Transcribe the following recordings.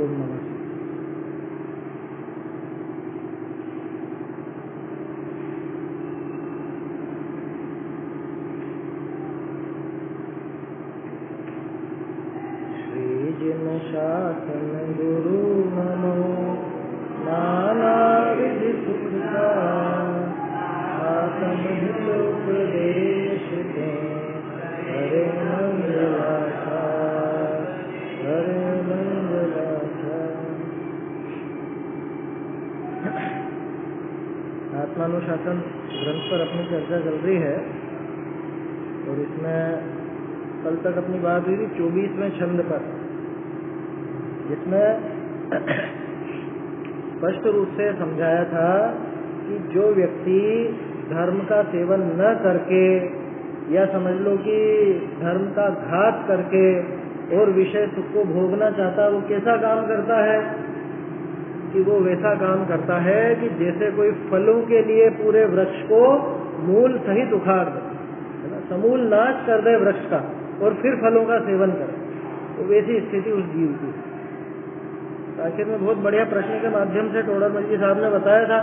ओम नमः शिवाय। श्री जिन शासन गुरु मनो नाना विधि सुखता आत्म हितोपदेश दें हरे मंगलाचा हरे मंगलाचा। आत्मानुशासन ग्रंथ पर अपनी चर्चा चल रही है और इसमें कल तक अपनी बात हुई थी 24वें छंद पर, जिसमें स्पष्ट रूप से समझाया था कि जो व्यक्ति धर्म का सेवन न करके या समझ लो कि धर्म का घात करके और विषय सुख को भोगना चाहता है, वो कैसा काम करता है कि वो वैसा काम करता है कि जैसे कोई फलों के लिए पूरे वृक्ष को मूल सहित उखाड़ दे, है ना, समूल नाश कर दे वृक्ष का और फिर फलों का सेवन करे, तो वैसी स्थिति उस जीव की। आखिर में बहुत बढ़िया प्रश्न के माध्यम से टोडरमल जी साहब ने बताया था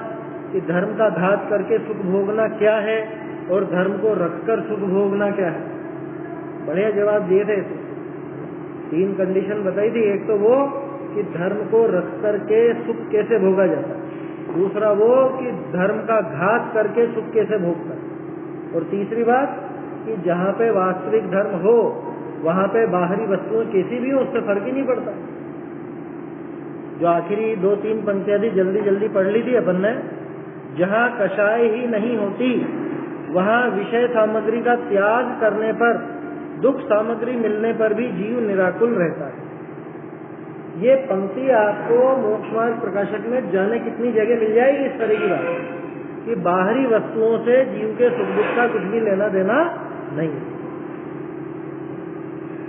कि धर्म का घात करके सुख भोगना क्या है और धर्म को रखकर सुख भोगना क्या है। बढ़िया जवाब दिए थे। 3 कंडीशन बताई थी। एक तो वो कि धर्म को रख करके सुख कैसे भोगा जाता है, दूसरा वो कि धर्म का घात करके सुख कैसे भोगता है, और तीसरी बात कि जहाँ पे वास्तविक धर्म हो वहाँ पे बाहरी वस्तुएं कैसी भी हो उससे फर्क ही नहीं पड़ता। जो आखिरी 2-3 पंक्तियां थी जल्दी जल्दी पढ़ ली थी अपन ने। जहाँ कषाय ही नहीं होती वहाँ विषय सामग्री का त्याग करने पर दुख सामग्री मिलने पर भी जीव निराकुल रहता है। ये पंक्ति आपको मोक्ष मार्ग प्रकाशक में जाने कितनी जगह मिल जाएगी इस तरह की बात कि बाहरी वस्तुओं से जीव के सुख दुख का कुछ भी लेना देना नहीं।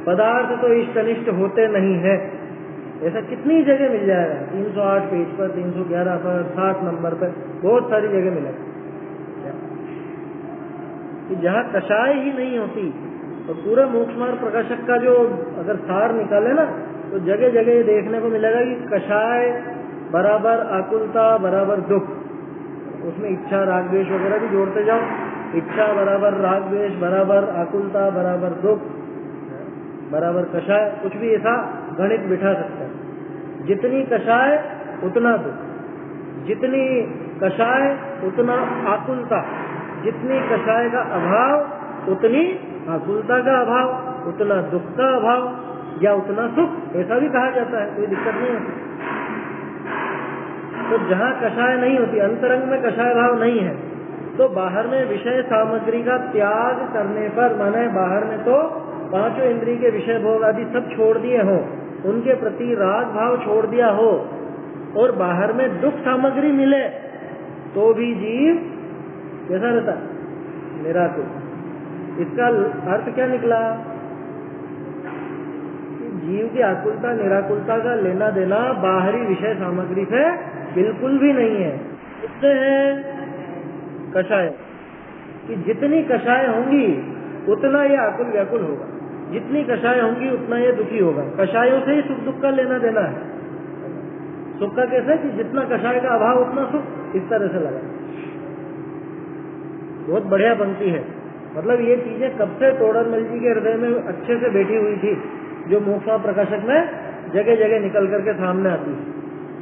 पदार्थ तो इष्ट अनिष्ट होते नहीं है, ऐसा कितनी जगह मिल जाएगा। 308 पेज पर, 311 पर, 7 नंबर पर, बहुत सारी जगह मिलेगा कि जहाँ कषाय ही नहीं होती। तो पूरा मोक्ष मार्ग प्रकाशक का जो अगर सार निकाले ना तो जगह जगह देखने को मिलेगा कि कषाय बराबर आकुलता बराबर दुख, उसमें इच्छा राग द्वेष वगैरह भी जोड़ते जाओ। इच्छा बराबर राग द्वेष बराबर आकुलता बराबर दुख बराबर कषाय, कुछ भी ऐसा गणित बिठा सकता है। जितनी कषाय उतना दुख, जितनी कषाय उतना आकुलता, जितनी कषाय का अभाव उतनी आकुलता का अभाव, उतना दुख का अभाव या उतना सुख, ऐसा भी कहा जाता है, कोई दिक्कत नहीं होती। तो जहाँ कषाय नहीं होती, अंतरंग में कषाय भाव नहीं है, तो बाहर में विषय सामग्री का त्याग करने पर, माने बाहर में तो 5 इंद्रिय के विषय भोग आदि सब छोड़ दिए हो, उनके प्रति राग भाव छोड़ दिया हो और बाहर में दुख सामग्री मिले तो भी जीव कैसा रहता? निराकुल। इसका अर्थ क्या निकला कि जीव की आकुलता निराकुलता का लेना देना बाहरी विषय सामग्री से बिल्कुल भी नहीं है। इससे है कषाय कि जितनी कषाय होंगी उतना ये आकुल व्याकुल होगा, जितनी कषाय होंगी उतना ये दुखी होगा। कषायों से ही सुख दुख का लेना देना है। सुख का कैसे कि जितना कषाय का अभाव उतना सुख, इस तरह से लगा। बहुत बढ़िया पंक्ति है। मतलब ये चीजें कब से टोडरमल जी के हृदय में अच्छे से बैठी हुई थी, जो मोक्ष प्रकाशक में जगह जगह निकल करके सामने आती है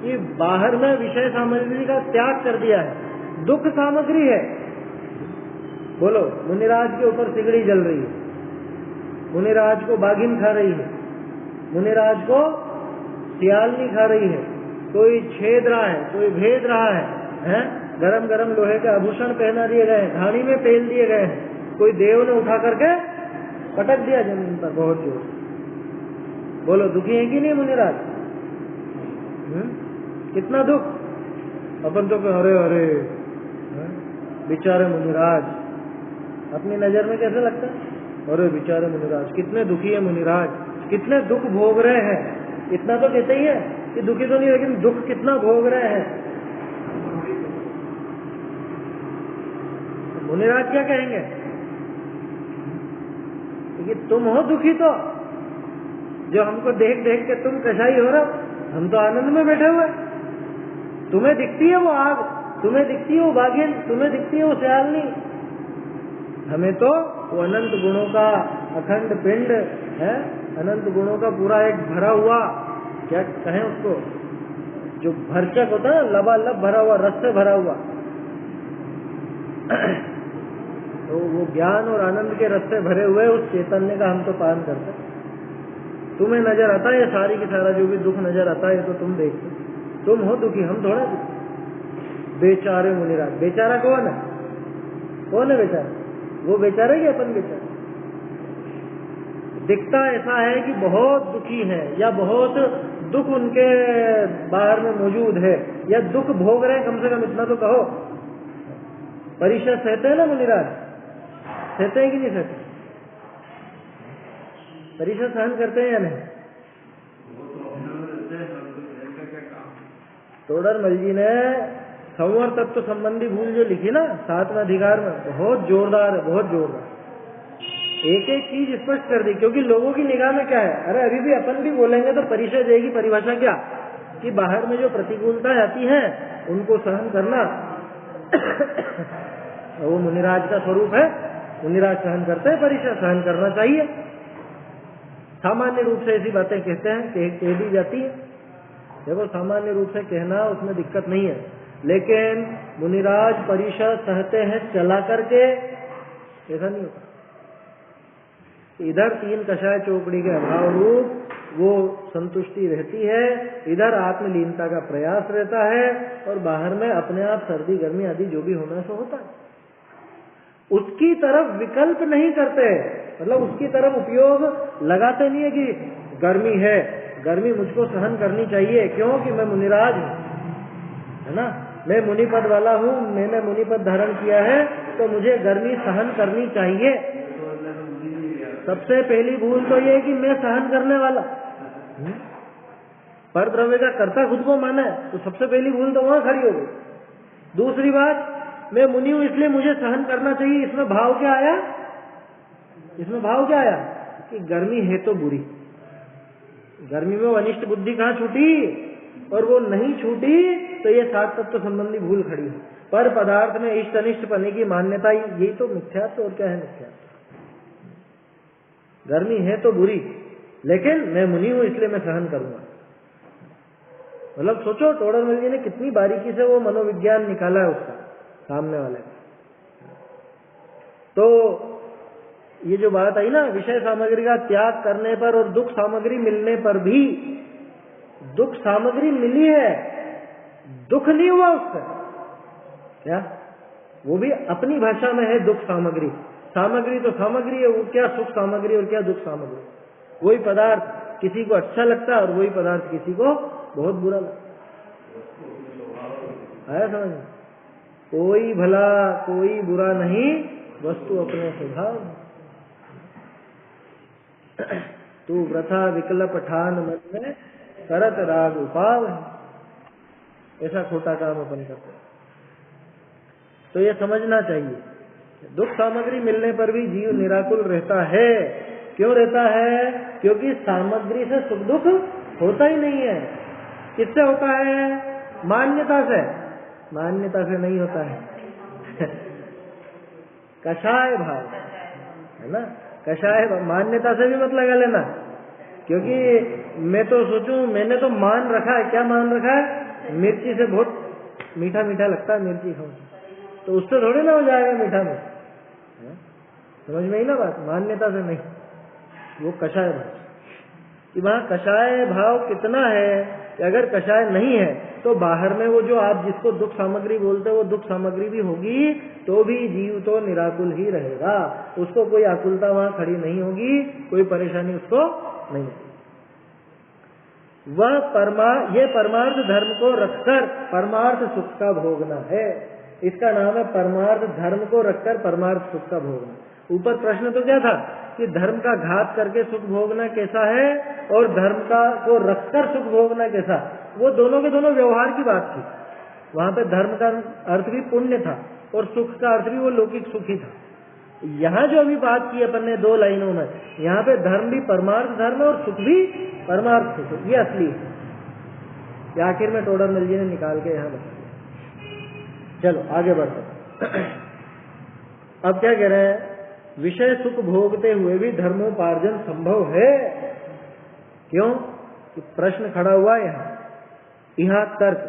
कि बाहर में विषय सामग्री का त्याग कर दिया है, दुख सामग्री है। बोलो, मुनिराज के ऊपर सिगड़ी जल रही है, मुनिराज को बाघिन खा रही है, मुनिराज को सियालनी खा रही है, कोई छेद रहा है, कोई भेद रहा है, गरम गरम लोहे के आभूषण पहना दिए गए हैं, घानी में पेल दिए गए हैं, कोई देव ने उठा करके पटक दिया जमीन पर बहुत जोर। बोलो, दुखी है कि नहीं मुनिराज? कितना दुख। अपन तो अरे अरे बेचारे मुनिराज, अपनी नजर में कैसे लगता है? अरे बेचारे मुनिराज, कितने दुखी है मुनिराज, कितने दुख भोग रहे हैं। इतना तो कहते ही है कि दुखी तो नहीं, लेकिन दुख कितना भोग रहे हैं। मुनिराज क्या कहेंगे कि तुम हो दुखी, तो जो हमको देख देख के तुम कषाई हो रहे हो, हम तो आनंद में बैठे हुए। तुम्हें दिखती है वो आग, तुम्हें दिखती है वो बाघिन, तुम्हें दिखती है वो सयालनी, हमें तो वो अनंत गुणों का अखंड पिंड है, अनंत गुणों का पूरा एक भरा हुआ, क्या कहें उसको, जो भरचक होता है, लबालब भरा हुआ, रस से भरा हुआ, तो वो ज्ञान और आनंद के रस से भरे हुए उस चैतन्य का हम तो पान करते। तुम्हें नजर आता है सारी की सारा जो भी दुख नजर आता है तो तुम देखते, तुम हो दुखी, हम थोड़ा दुखी। बेचारे मुनिराज, बेचारा कौन है? कौन है बेचारा? वो बेचारे कि अपन बेचारे? दिखता ऐसा है कि बहुत दुखी है, या बहुत दुख उनके बाहर में मौजूद है, या दुख भोग रहे हैं, कम से कम इतना तो कहो। परिषद सहते हैं ना मुनिराज, सहते हैं कि नहीं सहते? परिषद सहन करते हैं या नहीं? तोडरमल जी ने संवर तत्व संबंधी भूल जो लिखी ना 7वें अधिकार में, बहुत जोरदार है, बहुत जोरदार, एक एक चीज स्पष्ट कर दी। क्योंकि लोगों की निगाह में क्या है, अरे अभी भी अपन भी बोलेंगे तो परिषद देगी परिभाषा क्या, कि बाहर में जो प्रतिकूलता आती है उनको सहन करना वो मुनिराज का स्वरूप है। मुनिराज सहन करते हैं, परिषद सहन करना चाहिए। सामान्य रूप से ऐसी बातें कहते हैं, कह दी जाती है। देखो सामान्य रूप से कहना उसमें दिक्कत नहीं है, लेकिन मुनिराज परिषद सहते हैं चला करके, ऐसा नहीं होता। इधर 3 कषाय चौकड़ी के अभाव रूप वो संतुष्टि रहती है, इधर आत्मलीनता का प्रयास रहता है, और बाहर में अपने आप सर्दी गर्मी आदि जो भी होना सो होता है। उसकी तरफ विकल्प नहीं करते, मतलब उसकी तरफ उपयोग लगाते नहीं है कि गर्मी है, गर्मी मुझको सहन करनी चाहिए, क्योंकि मैं मुनिराज हूं, है ना, मैं मुनिपद वाला हूं, मैंने मुनिपद धारण किया है, तो मुझे गर्मी सहन करनी चाहिए। सबसे पहली भूल तो ये है कि मैं सहन करने वाला, पर द्रव्य का कर्ता खुद को माना है, तो सबसे पहली भूल तो वहां खड़ी हो गई। दूसरी बात, मैं मुनि हूं इसलिए मुझे सहन करना चाहिए, इसमें भाव क्या आया? इसमें भाव क्या आया कि गर्मी है तो बुरी, गर्मी में वो अनिष्ट बुद्धि कहाँ छूटी, और वो नहीं छूटी तो ये 7 तत्व संबंधी भूल खड़ी है। पर पदार्थ में इष्ट अनिष्ट पने की मान्यता, यही तो मिथ्यात्व, और क्या है मिथ्यात्व? गर्मी है तो बुरी, लेकिन मैं मुनि हूं इसलिए मैं सहन करूंगा। मतलब सोचो टोडरमल जी ने कितनी बारीकी से वो मनोविज्ञान निकाला है उसका सामने वाले। तो ये जो बात आई ना, विषय सामग्री का त्याग करने पर और दुख सामग्री मिलने पर भी, दुख सामग्री मिली है, दुख नहीं हुआ उससे, क्या वो भी अपनी भाषा में है दुख सामग्री। सामग्री तो सामग्री है, वो क्या सुख सामग्री और क्या दुख सामग्री। वही पदार्थ किसी को अच्छा लगता है और वही पदार्थ किसी को बहुत बुरा लगता है। आया समझ? कोई भला कोई बुरा नहीं, वस्तु अपने स्वभाव। तू व्रथा विकल्प ठान मन में करत राग उपाव, ऐसा खोटा काम अपन करते हैं। तो ये समझना चाहिए, दुख सामग्री मिलने पर भी जीव निराकुल रहता है। क्यों रहता है? क्योंकि सामग्री से सुख दुख होता ही नहीं है। किससे होता है? मान्यता से। मान्यता से नहीं होता है कषाय भाव, है ना, कषाय मान्यता से भी मत लगा लेना, क्योंकि मैं तो सोचूं, मैंने तो मान रखा है, क्या मान रखा है? मिर्ची से बहुत मीठा मीठा लगता है, मिर्ची खाऊं तो उससे थोड़ी ना हो जाएगा मीठा में। समझ में ही ना बात? मान्यता से नहीं, वो कषाय भाव। कि वहां कषाय भाव कितना है कि अगर कषाय नहीं है तो बाहर में वो जो आप जिसको दुख सामग्री बोलते हो वो दुख सामग्री भी होगी, तो भी जीव तो निराकुल ही रहेगा। उसको कोई आकुलता वहां खड़ी नहीं होगी, कोई परेशानी उसको नहीं होगी। वह ये परमार्थ धर्म को रखकर परमार्थ सुख का भोगना है। इसका नाम है परमार्थ धर्म को रखकर परमार्थ सुख का भोगना। ऊपर प्रश्न तो क्या था कि धर्म का घात करके सुख भोगना कैसा है और धर्म का को रखकर सुख भोगना कैसा। वो दोनों के दोनों व्यवहार की बात थी। वहां पे धर्म का अर्थ भी पुण्य था और सुख का अर्थ भी वो लौकिक सुख ही था। यहाँ जो अभी बात की अपन ने 2 लाइनों में, यहाँ पे धर्म भी परमार्थ धर्म और सुख भी परमार्थ सुख, ये असली है। ये आखिर में टोडरमल जी ने निकाल के यहाँ बता दिया। चलो आगे बढ़ते। अब क्या कह रहे हैं, विषय सुख भोगते हुए भी धर्मोपार्जन संभव है। क्यों? कि प्रश्न खड़ा हुआ यहाँ तर्क,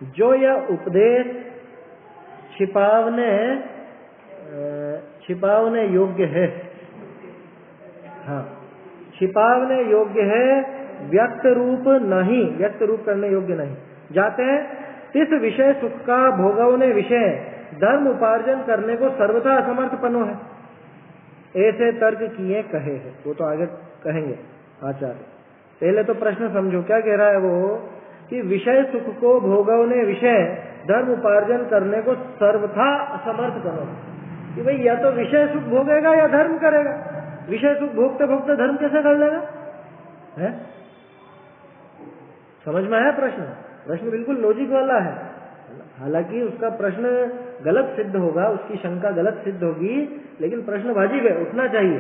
जो यह उपदेश छिपावने योग्य है, हाँ छिपावने योग्य है, व्यक्त रूप नहीं, व्यक्त रूप करने योग्य नहीं, जाते हैं इस विषय सुख का भोगवने विषय धर्म उपार्जन करने को सर्वथा असमर्थपनो है, ऐसे तर्क किए कहे हैं। वो तो आगे कहेंगे आचार्य। पहले तो प्रश्न समझो, क्या कह रहा है वो, कि विषय सुख को भोगवने विषय धर्म उपार्जन करने को सर्वथा असमर्थ करो, कि भाई या तो विषय सुख भोगेगा या धर्म करेगा। विषय सुख भोगते भोगते धर्म कैसे कर लेगा? है समझ में आया प्रश्न? प्रश्न बिल्कुल लॉजिक वाला है। हालांकि उसका प्रश्न गलत सिद्ध होगा, उसकी शंका गलत सिद्ध होगी, लेकिन प्रश्न वाजिब है, उठना चाहिए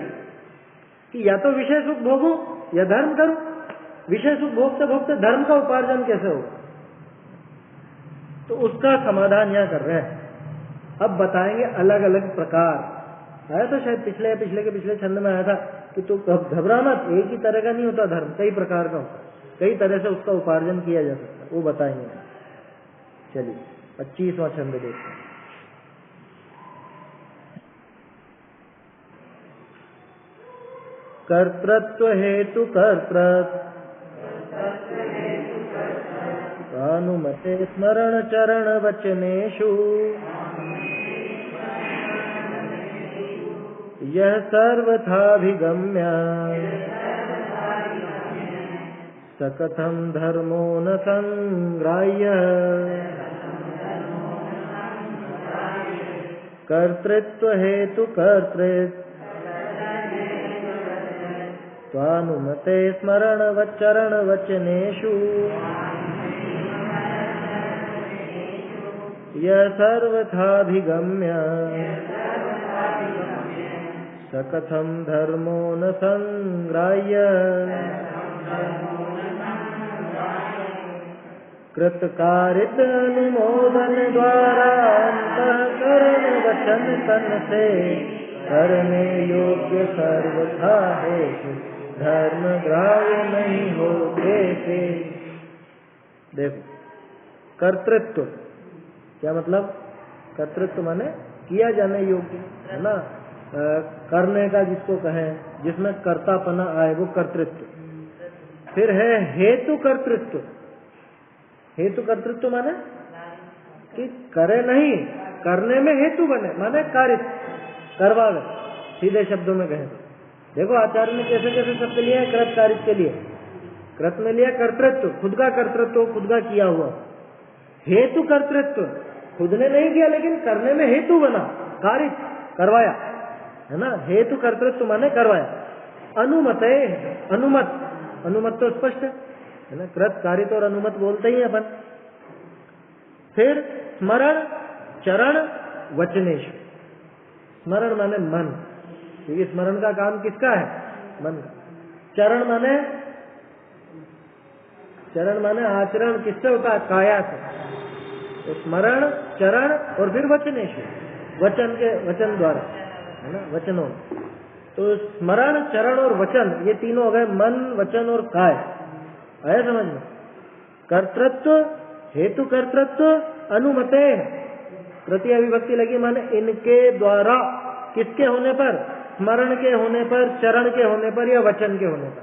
कि या तो विषय सुख भोगूं या धर्म करूं। विषय सुख भोगते भोगते धर्म का उपार्जन कैसे होगा? तो उसका समाधान यहाँ कर रहे हैं। अब बताएंगे अलग अलग प्रकार। आया तो शायद पिछले छंद में आया था कि तू घबरा मत, एक ही तरह का नहीं होता धर्म, कई प्रकार का होता, कई तरह से उसका उपार्जन किया जा सकता है, वो बताएंगे। चलिए 25वां छंद देखते हैं। कर्तृत्व हेतु कर्तृत्व अनुमते स्मरण चरण वचनेषु यह सर्वथाभिगम्य सकथं धर्मो न संग्राह्य कर्तृत्व हेतु कर्तृत्व स्वानुमते स्मरण वचरण वचनेषु यह सर्वथाभिगम्य सकथं धर्मो न संग्राह्य कृतकारित अनुमोदन द्वारा अंतःकरण वचन तन से करने योग्य सर्वथा है, धर्म ग्राह्य नहीं हो कैसे। देखो कर्तृत्व क्या मतलब? कर्तृत्व माने किया जाने योग्य, है ना, करने का जिसको कहें, जिसमें कर्तापना आए वो कर्तृत्व। फिर है हेतु कर्तृत्व। हेतु कर्तृत्व माने कि करे नहीं, करने में हेतु बने, माने कारित करवावे। सीधे शब्दों में कहें तो देखो आचार्य ने कैसे कैसे शब्द लिया है कृत कारित के लिए। कृत में लिया कर्तृत्व, खुद का कर्तृत्व, खुद का किया हुआ। हेतु कर्तृत्व, खुद ने नहीं किया लेकिन करने में हेतु बना, कारित करवाया, है ना। हेतु कर्तृत्व माने करवाया। अनुमते, अनुमत, अनुमत तो स्पष्ट है ना, कृत कारित और अनुमत बोलते ही अपन। फिर स्मरण चरण वचनेश। स्मरण माने मन, क्योंकि स्मरण का काम किसका है? मन का। चरण माने आचरण किससे होता है? काया से। तो स्मरण चरण और फिर वचनेश, वचन द्वारा, है ना, वचनों। तो स्मरण चरण और वचन ये तीनों हो गए, मन वचन और काय। आया समझ में? कर्तृत्व हेतु कर्तृत्व अनुमते, तृतीय विभक्ति लगी, माने इनके द्वारा। किसके होने पर? स्मरण के होने पर, चरण के होने पर या वचन के होने पर।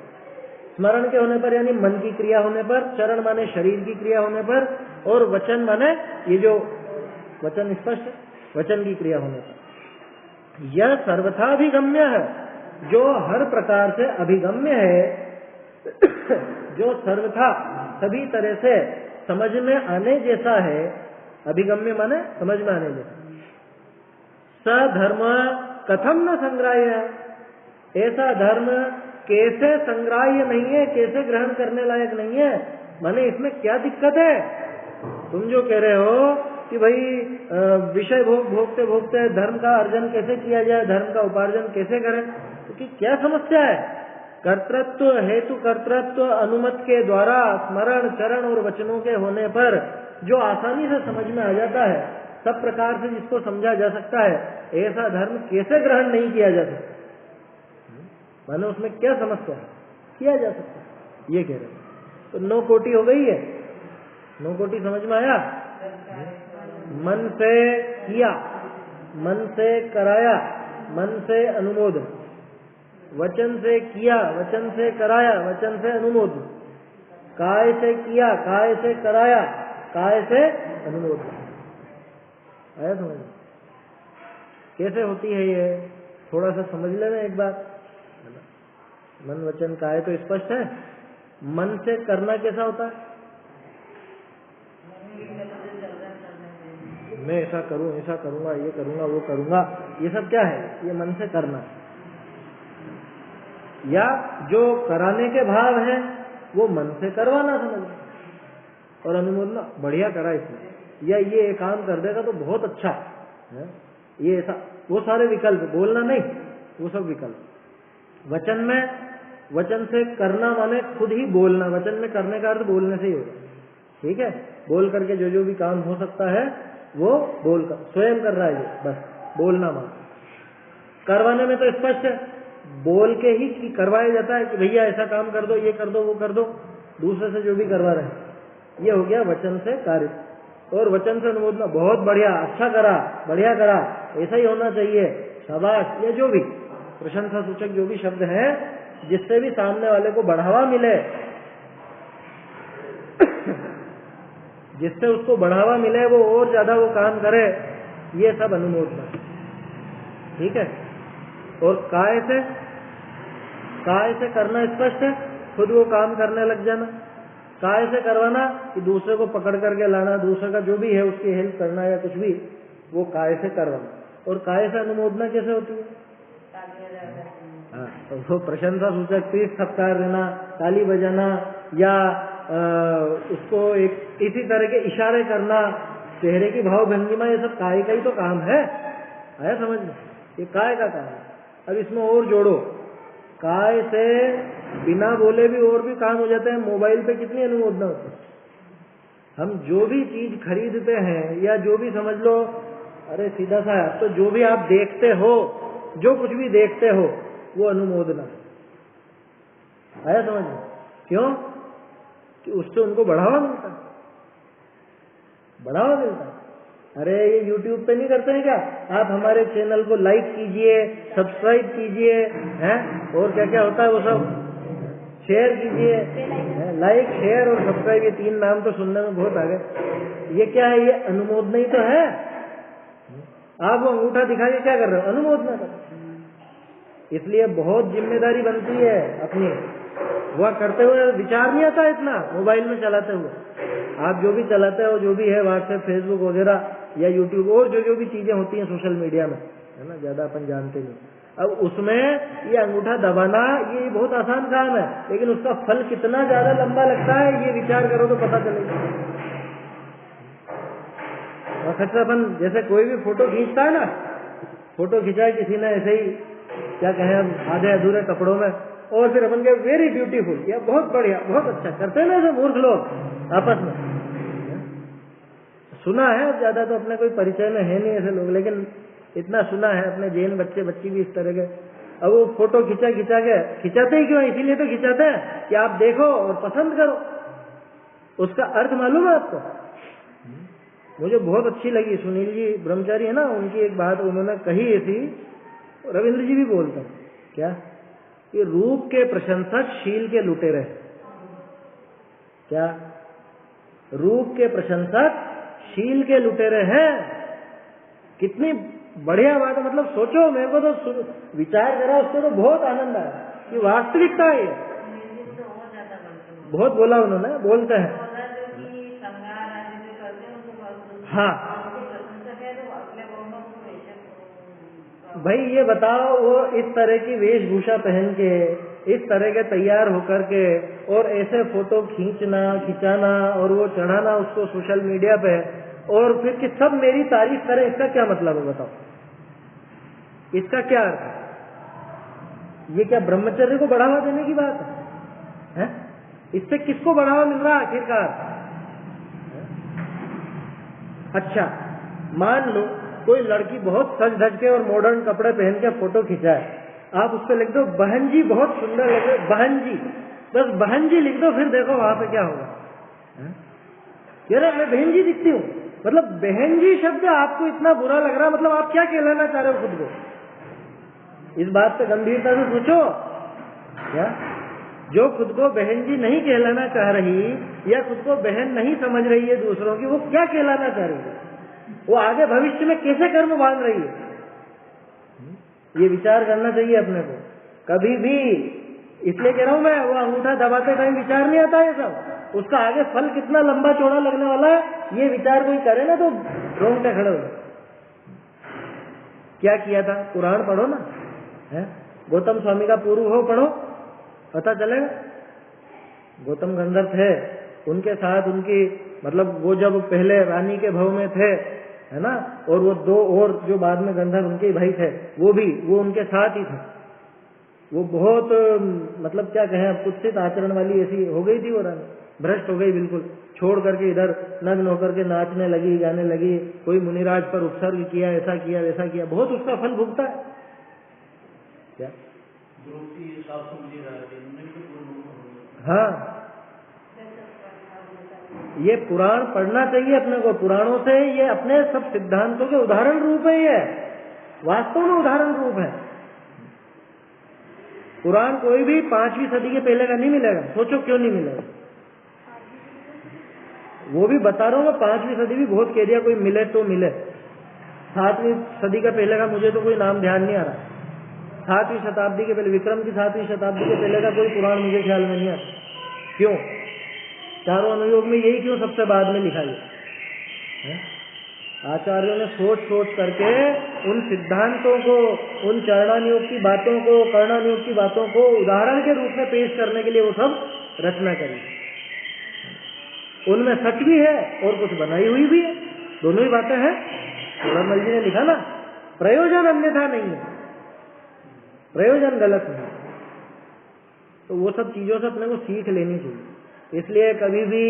स्मरण के होने पर यानी मन की क्रिया होने पर, चरण माने शरीर की क्रिया होने पर, और वचन माने ये जो वचन स्पष्ट वचन की क्रिया होने पर। यह सर्वथा अभिगम्य है, जो हर प्रकार से अभिगम्य है, जो सर्वथा सभी तरह से समझ में आने जैसा है। अभिगम्य माने समझ में आने जैसा। सधर्म कथम न संग्राह्य, ऐसा धर्म कैसे संग्राह्य नहीं है, कैसे ग्रहण करने लायक नहीं है? माने इसमें क्या दिक्कत है? तुम जो कह रहे हो कि भाई विषय भोगते भोगते धर्म का अर्जन कैसे किया जाए, धर्म का उपार्जन कैसे करें, क्योंकि क्या समस्या है? कर्तृत्व हेतु कर्तृत्व अनुमत के द्वारा स्मरण चरण और वचनों के होने पर जो आसानी से समझ में आ जाता है, सब प्रकार से जिसको समझा जा सकता है, ऐसा धर्म कैसे ग्रहण नहीं किया जा सकता? मानो उसमें क्या समस्या है? किया जा सकता है, ये कह रहे हैं। तो 9 कोटि हो गई है। 9 कोटि समझ में आया? मन से किया, मन से कराया, मन से अनुमोदन, वचन से किया, वचन से कराया, वचन से अनुमोदन, काय से किया, काय से कराया, काय से अनुमोदन। आया समझ? कैसे होती है ये? थोड़ा सा समझ लेना एक बार। मन वचन काय तो स्पष्ट है। मन से करना कैसा होता है? मैं ऐसा करूं, ऐसा करूंगा, ये करूंगा, वो करूंगा, ये सब क्या है? ये मन से करना। या जो कराने के भाव है वो मन से करवाना समझ, और अनुमोदना बढ़िया करा इसने, या ये काम कर देगा तो बहुत अच्छा है, ये ऐसा, वो सारे विकल्प, बोलना नहीं, वो सब विकल्प। वचन में, वचन से करना माने खुद ही बोलना, वचन में करने का अर्थ बोलने से ही होगा, ठीक है? बोल करके जो जो भी काम हो सकता है वो बोल कर स्वयं कर रहा है, ये बस बोलना मान। करवाने में तो स्पष्ट है, बोल के ही करवाया जाता है कि भैया ऐसा काम कर दो, ये कर दो, वो कर दो, दूसरे से जो भी करवा रहे हैं। ये हो गया वचन से कार्य। और वचन से अनुमोदना, बहुत बढ़िया, अच्छा करा, बढ़िया करा, ऐसा ही होना चाहिए, शाबाश, या जो भी प्रशंसा सूचक जो भी शब्द है, जिससे भी सामने वाले को बढ़ावा मिले, जिससे उसको बढ़ावा मिले, वो और ज्यादा वो काम करे, ये सब अनुमोदना, ठीक है? और काय से करना स्पष्ट है, खुद वो काम करने लग जाना। काय से करवाना कि दूसरे को पकड़ करके लाना, दूसरे का जो भी है उसकी हेल्प करना या कुछ भी, वो काय से करवाना। और काय से अनुमोदना कैसे होती है? हाँ, तो वो प्रशंसा सूचक तीर्थ सत्कार देना, ताली बजाना, या उसको एक इसी तरह के इशारे करना, चेहरे की भाव भंगिमा, ये सब काय का ही तो काम है। आया समझ में? ये काय का काम है। अब इसमें और जोड़ो, काय से बिना बोले भी और भी काम हो जाते हैं। मोबाइल पे कितनी अनुमोदना होती है। हम जो भी चीज खरीदते हैं या जो भी समझ लो, अरे सीधा सा, तो जो भी आप देखते हो, जो कुछ भी देखते हो, वो अनुमोदना। आया समझ में? क्यों? कि उससे उनको बढ़ावा मिलता है, बढ़ावा मिलता है। अरे ये YouTube पे नहीं करते हैं क्या? आप हमारे चैनल को लाइक कीजिए, सब्सक्राइब कीजिए, हैं, और क्या क्या होता है वो सब, शेयर कीजिए। लाइक, शेयर और सब्सक्राइब, ये 3 नाम तो सुनने में बहुत आ गए। ये क्या है? ये अनुमोदना ही तो है। आप वो अंगूठा दिखा के क्या कर रहे हो? अनुमोदना कर। इसलिए बहुत जिम्मेदारी बनती है अपनी। वह करते हुए विचार नहीं आता इतना, मोबाइल में चलाते हुए। आप जो भी चलाते हो, जो भी है व्हाट्सएप, फेसबुक वगैरह या यूट्यूब, और जो जो भी चीजें होती हैं सोशल मीडिया में, है ना, ज्यादा अपन जानते नहीं। अब उसमें ये अंगूठा दबाना ये बहुत आसान काम है, लेकिन उसका फल कितना ज्यादा लंबा लगता है, ये विचार करो तो पता चलेगा। और अपन जैसे कोई भी फोटो खींचता है ना, फोटो खिंचाए किसी ने ऐसे ही, क्या कहें, आधे अधूरे कपड़ों में, और फिर अपन के वेरी ब्यूटीफुल, या बहुत बढ़िया, बहुत अच्छा, करते हैं ना ऐसे मूर्ख लोग आपस में। सुना है, ज्यादा तो अपने कोई परिचय में है नहीं ऐसे लोग, लेकिन इतना सुना है, अपने जैन बच्चे बच्ची भी इस तरह के। अब वो फोटो खिंचा के, खिंचाते ही क्यों? इसीलिए तो खिंचाते हैं कि आप देखो और पसंद करो। उसका अर्थ मालूम है आपको? मुझे बहुत अच्छी लगी, सुनील जी ब्रह्मचारी है ना, उनकी एक बात उन्होंने कही ऐसी, रविंद्र जी भी बोलते हैं, क्या कि रूप के प्रशंसक शील के लुटेरे। क्या? रूप के प्रशंसक शील के लुटेरे हैं। कितनी बढ़िया बात है। मतलब सोचो, मेरे को तो विचार करा, उसको तो बहुत आनंद आया कि वास्तविकता है। बहुत बोला उन्होंने, बोलते हैं। हाँ भाई, ये बताओ, वो इस तरह की वेशभूषा पहन के, इस तरह के तैयार होकर के, और ऐसे फोटो खिंचाना और वो चढ़ाना उसको सोशल मीडिया पे, और फिर कि सब मेरी तारीफ करें, इसका क्या मतलब है बताओ? इसका क्या अर्थ है? ये क्या ब्रह्मचर्य को बढ़ावा देने की बात है? इससे किसको बढ़ावा मिल रहा है आखिरकार? अच्छा, मान लो कोई लड़की बहुत सज धज के और मॉडर्न कपड़े पहन के फोटो खिंचाए, आप उस पर लिख दो बहन जी बहुत सुंदर लग रहे, बहन जी, बस बहन जी लिख दो, फिर देखो वहां पे क्या होगा। कह रहे मैं बहन जी दिखती हूँ, मतलब बहन जी शब्द आपको इतना बुरा लग रहा है, मतलब आप क्या कहलाना चाह रहे हो खुद को? इस बात पे गंभीरता से सोचो। क्या जो खुद को बहन जी नहीं कहलाना चाह रही या खुद को बहन नहीं समझ रही है दूसरों की, वो क्या कहलाना चाह रही है? वो आगे भविष्य में कैसे कर्म बांध रही है? ये विचार करना चाहिए अपने को कभी भी। इसलिए कह रहा हूं मैं, वो अंगूठा दबाते कहीं विचार नहीं आता है सब, उसका आगे फल कितना लंबा चौड़ा लगने वाला है, ये विचार कोई करे ना तो रोंगटे खड़े हो। क्या किया था? पुराण पढ़ो ना, है गौतम स्वामी का पूर्व हो पढ़ो, पता चलेगा। गौतम गंधर्व थे, उनके साथ उनकी मतलब वो जब पहले रानी के भव में थे, है ना, और वो दो और जो बाद में गंधर्व उनके भाई थे, वो उनके साथ ही थे। वो बहुत मतलब क्या कहें, अब कुत्सित आचरण वाली ऐसी हो गई थी वो रानी, भ्रष्ट हो गई बिल्कुल, छोड़ करके इधर नग्न होकर के नाचने लगी, गाने लगी, कोई मुनिराज पर उपसर्ग किया, ऐसा किया वैसा किया, बहुत उसका फल भुगता है। क्या हाँ, ये पुराण पढ़ना चाहिए अपने को। पुराणों से ये अपने सब सिद्धांतों के उदाहरण रूप है, ये वास्तव में उदाहरण रूप है। पुराण कोई भी 5वीं सदी के पहले का नहीं मिलेगा। सोचो क्यों नहीं मिलेगा? वो भी बता रहा हूँ मैं, 5वीं सदी भी बहुत कह दिया, कोई मिले तो मिले। 7वीं सदी का पहले का मुझे तो कोई नाम ध्यान नहीं आ रहा। 7वीं शताब्दी के पहले, विक्रम की 7वीं शताब्दी के पहले का कोई पुराण मुझे ख्याल में नहीं आता। क्यों? चारों अनुयोग में यही क्यों सबसे बाद में लिखा है? आचार्यों ने सोच सोच करके उन सिद्धांतों को, उन चरणानुयोग की बातों को, कर्णानुयोग की बातों को उदाहरण के रूप में पेश करने के लिए वो सब रचना करी। उनमें सच भी है और कुछ बनाई हुई भी है, दोनों ही बातें हैं। सूरजमल जी ने लिखा ना, प्रयोजन अन्यथा नहीं है, प्रयोजन गलत नहीं। तो वो सब चीजों से अपने को सीख लेनी चाहिए। इसलिए कभी भी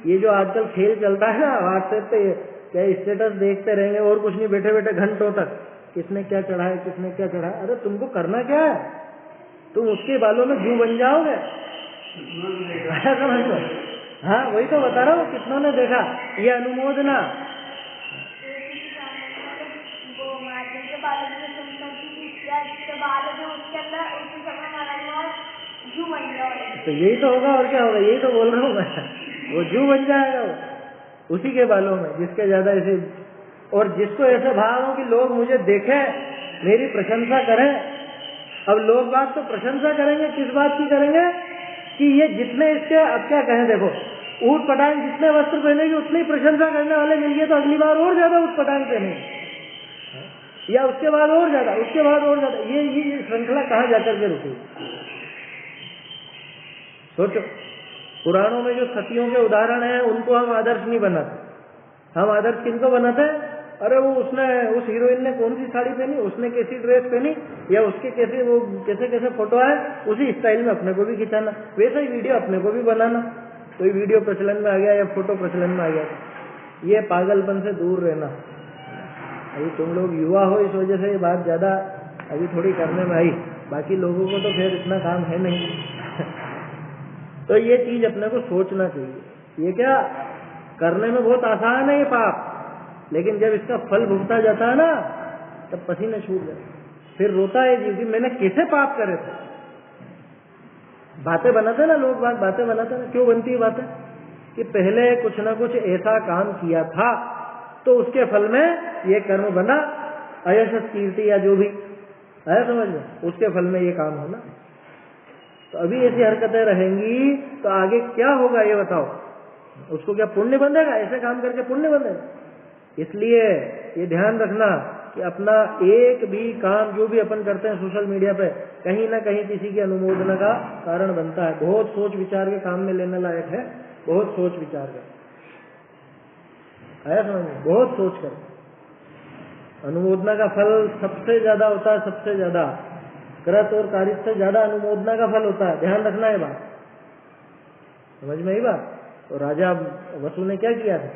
ये जो आजकल खेल चलता है ना व्हाट्सएप पे, क्या स्टेटस देखते रहेंगे और कुछ नहीं, बैठे बैठे घंटों तक किसने क्या चढ़ाया, किसने क्या चढ़ाया। अरे तुमको करना क्या है? तुम उसके बालों में जू बन जाओगे। समझ लो। हाँ वही तो बता रहा हूँ, कितनों ने देखा ये अनुमोदना। तो यही तो होगा और क्या होगा, यही तो बोल रहा हूँ मैं, वो जू बन जाएगा वो उसी के बालों में, जिसके ज्यादा ऐसे, और जिसको ऐसे भाव हो कि लोग मुझे देखें, मेरी प्रशंसा करें। अब लोग बात तो प्रशंसा करेंगे, किस बात की करेंगे कि ये जितने इसके, अब क्या कहें, देखो ऊट पटांग जितने वस्त्र पहनेगी उतनी प्रशंसा करने वाले मिल गए तो अगली बार और ज्यादा ऊट पटांग पहनेंगे, या उसके बाद और ज्यादा, उसके बाद और ज्यादा। ये श्रृंखला कहाँ जाकर के रुकेगी? सोचो, पुराणों में जो सतियों के उदाहरण हैं उनको हम आदर्श नहीं बनाते। हम आदर्श किनको बनाते हैं? अरे वो उसने, उस हीरोइन ने कौन सी साड़ी पहनी, उसने कैसी ड्रेस पहनी, या उसके कैसे वो कैसे कैसे फोटो आए, उसी स्टाइल में अपने को भी खिंचाना, वैसा ही वीडियो अपने को भी बनाना। कोई वीडियो प्रचलन में आ गया या फोटो प्रचलन में आ गया, ये पागलपन से दूर रहना। अभी तुम लोग युवा हो, इस वजह से ये बात ज्यादा अभी थोड़ी करने में आई, बाकी लोगों को तो फिर इतना काम है नहीं। तो ये चीज अपने को सोचना चाहिए। ये क्या करने में बहुत आसान है ये पाप, लेकिन जब इसका फल भुगता जाता है ना, तब पसीने छूट जाते, फिर रोता है जी कि मैंने कैसे पाप करे थे। बातें बनाते ना लोग, बातें बनाते ना, क्यों बनती है बातें? कि पहले कुछ ना कुछ ऐसा काम किया था तो उसके फल में ये कर्म बना, अयशस कीर्ति या जो भी है, समझ में, उसके फल में ये काम होना। तो अभी ऐसी हरकतें रहेंगी तो आगे क्या होगा ये बताओ? उसको क्या पुण्य बंधेगा? ऐसे काम करके पुण्य बंधेगा? इसलिए ये ध्यान रखना कि अपना एक भी काम जो भी अपन करते हैं सोशल मीडिया पे, कहीं ना कहीं किसी की अनुमोदना का कारण बनता है। बहुत सोच विचार के काम में लेने लायक है, बहुत सोच विचार कर, आया समझ में, बहुत सोच कर। अनुमोदना का फल सबसे ज्यादा होता है, सबसे ज्यादा कृत और कारित से ज्यादा अनुमोदना का फल होता है, ध्यान रखना है बात, समझ में आई बात। तो राजा वसु ने क्या किया था,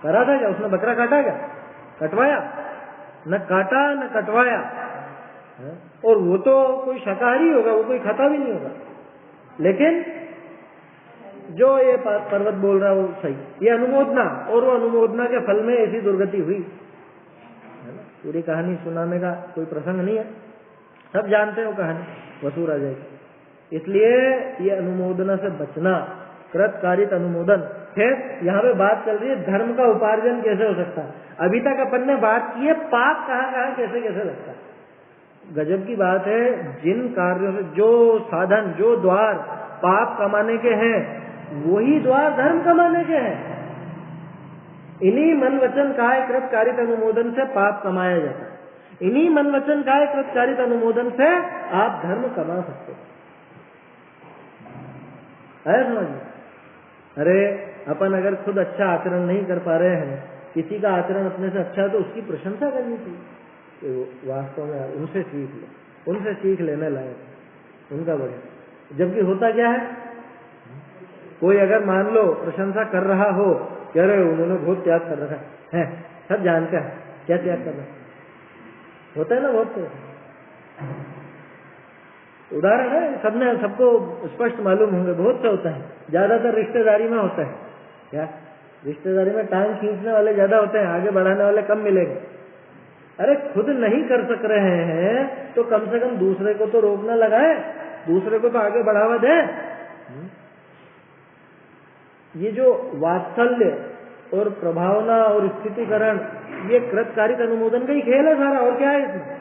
करा था क्या, उसने बकरा काटा क्या, कटवाया, न काटा न कटवाया, और वो तो कोई शाकाहारी होगा, वो कोई खाता भी नहीं होगा, लेकिन जो ये पर्वत बोल रहा है वो सही, ये अनुमोदना, और वो अनुमोदना के फल में ऐसी दुर्गति हुई, है ना। पूरी कहानी सुनाने का कोई प्रसंग नहीं है, सब जानते हो कहानी वसु राजा की। इसलिए ये अनुमोदना से बचना, कृत कारित अनुमोदन। फिर यहाँ पे बात चल रही है धर्म का उपार्जन कैसे हो सकता है। अभी तक अपन ने बात की है पाप कहाँ कैसे कैसे लगता है। गजब की बात है, जिन कार्यों से, जो साधन, जो द्वार पाप कमाने के हैं, वही द्वार धर्म कमाने के हैं। इन्हीं मन वचन काय कृत कारित अनुमोदन से पाप कमाया जाता है, इन्हीं मन वचन काय कृत कारित अनुमोदन से आप धर्म कमा सकते हैं, समझ। अरे अपन अगर खुद अच्छा आचरण नहीं कर पा रहे हैं, किसी का आचरण अपने से अच्छा है तो उसकी प्रशंसा करनी चाहिए, वास्तव में उनसे सीख लो, उनसे सीख लेने लायक, उनका बढ़िया। जबकि होता क्या है, कोई अगर मान लो प्रशंसा कर रहा हो, कह रहे उन्होंने बहुत त्याग कर रखा है, सब जानते हैं क्या त्याग करना होता है ना, बहुत उदाहरण है, सबने, सबको स्पष्ट मालूम होंगे, बहुत से होता है, ज्यादातर रिश्तेदारी में होता है। क्या रिश्तेदारी में टांग खींचने वाले ज्यादा होते हैं, आगे बढ़ाने वाले कम मिलेंगे। अरे खुद नहीं कर सक रहे हैं तो कम से कम दूसरे को तो रोकना लगाए, दूसरे को तो आगे बढ़ावा दे। ये जो वात्सल्य और प्रभावना और स्थितिकरण, ये कृत कारित अनुमोदन का ही खेल है सारा, और क्या है इसमें।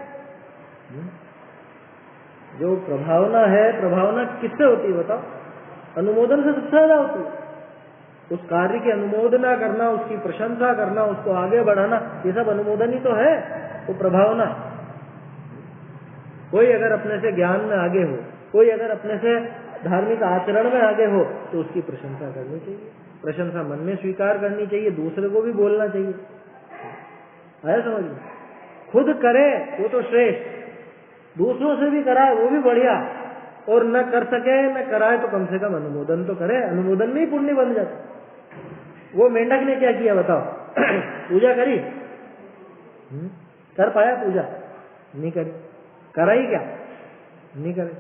जो प्रभावना है, प्रभावना किससे होती है बताओ, अनुमोदन से सबसे ज्यादा होती है। उस कार्य की अनुमोदना करना, उसकी प्रशंसा करना, उसको आगे बढ़ाना, ये सब अनुमोदन ही तो है, वो प्रभावना। कोई अगर अपने से ज्ञान में आगे हो, कोई अगर अपने से धार्मिक आचरण में आगे हो, तो उसकी प्रशंसा करनी चाहिए, प्रशंसा मन में स्वीकार करनी चाहिए, दूसरे को भी बोलना चाहिए। आया समझ में। खुद करे वो तो श्रेष्ठ, दूसरों से भी कराए वो भी बढ़िया, और न कर सके न कराए तो कम से कम अनुमोदन तो करे, अनुमोदन में ही पुण्य बन जाता। वो मेंढक ने क्या किया बताओ, पूजा करी, कर पाया पूजा, नहीं करी, कराई क्या, नहीं करे।